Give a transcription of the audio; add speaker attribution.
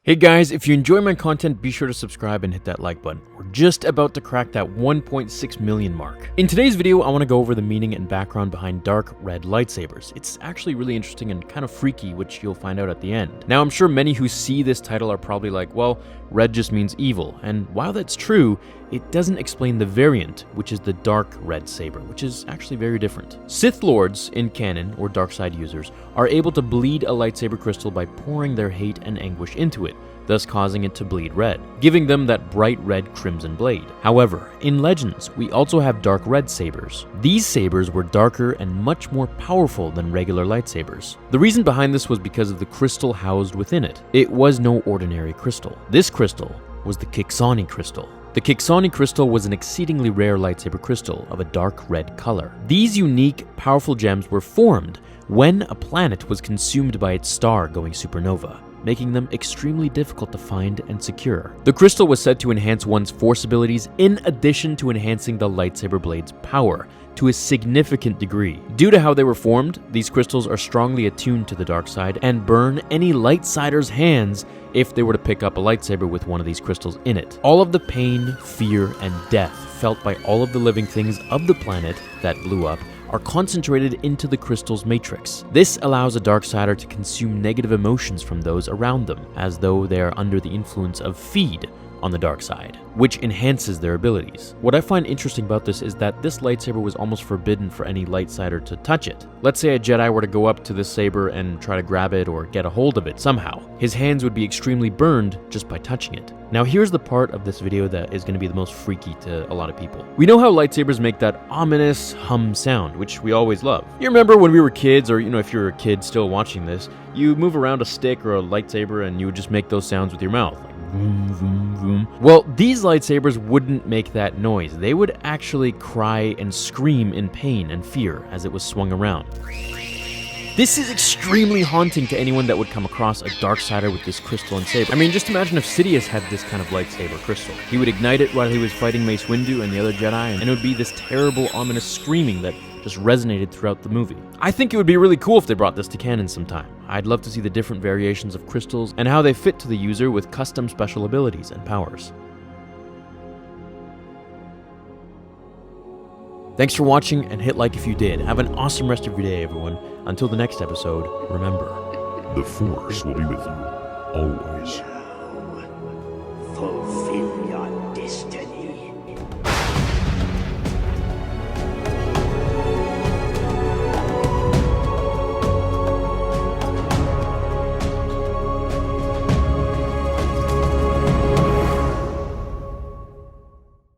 Speaker 1: Hey guys, if you enjoy my content, be sure to subscribe and hit that like button. We're just about to crack that 1.6 million mark. In today's video, I want to go over the meaning and background behind dark red lightsabers. It's actually really interesting and kind of freaky, which you'll find out at the end. Now, I'm sure many who see this title are probably like, well, red just means evil. And while that's true, it doesn't explain the variant, which is the dark red saber, which is actually very different. Sith Lords in canon, or dark side users, are able to bleed a lightsaber crystal by pouring their hate and anguish into it, thus causing it to bleed red, giving them that bright red crimson blade. However, in Legends, we also have dark red sabers. These sabers were darker and much more powerful than regular lightsabers. The reason behind this was because of the crystal housed within it. It was no ordinary crystal. This crystal was the Qui-Gon crystal. The Qui-Gon crystal was an exceedingly rare lightsaber crystal of a dark red color. These unique, powerful gems were formed when a planet was consumed by its star going supernova, making them extremely difficult to find and secure. The crystal was said to enhance one's force abilities in addition to enhancing the lightsaber blade's power to a significant degree. Due to how they were formed, these crystals are strongly attuned to the dark side and burn any lightsider's hands if they were to pick up a lightsaber with one of these crystals in it. All of the pain, fear, and death felt by all of the living things of the planet that blew up are concentrated into the crystal's matrix. This allows a darksider to consume negative emotions from those around them, as though they are under the influence of feed on the dark side, which enhances their abilities. What I find interesting about this is that this lightsaber was almost forbidden for any lightsider to touch it. Let's say a Jedi were to go up to this saber and try to grab it or get a hold of it somehow. His hands would be extremely burned just by touching it. Now here's the part of this video that is going to be the most freaky to a lot of people. We know how lightsabers make that ominous hum sound, which we always love. You remember when we were kids, or if you're a kid still watching this, you move around a stick or a lightsaber and you would just make those sounds with your mouth. Vroom, vroom, vroom. Well, these lightsabers wouldn't make that noise. They would actually cry and scream in pain and fear as it was swung around. This is extremely haunting to anyone that would come across a darksider with this crystal and saber. I mean, just imagine if Sidious had this kind of lightsaber crystal. He would ignite it while he was fighting Mace Windu and the other Jedi, and it would be this terrible, ominous screaming that just resonated throughout the movie. I think it would be really cool if they brought this to canon sometime. I'd love to see the different variations of crystals and how they fit to the user with custom special abilities and powers. Thanks for watching, and hit like if you did. Have an awesome rest of your day, everyone. Until the next episode, remember,
Speaker 2: the Force will be with you always.
Speaker 3: Fulfill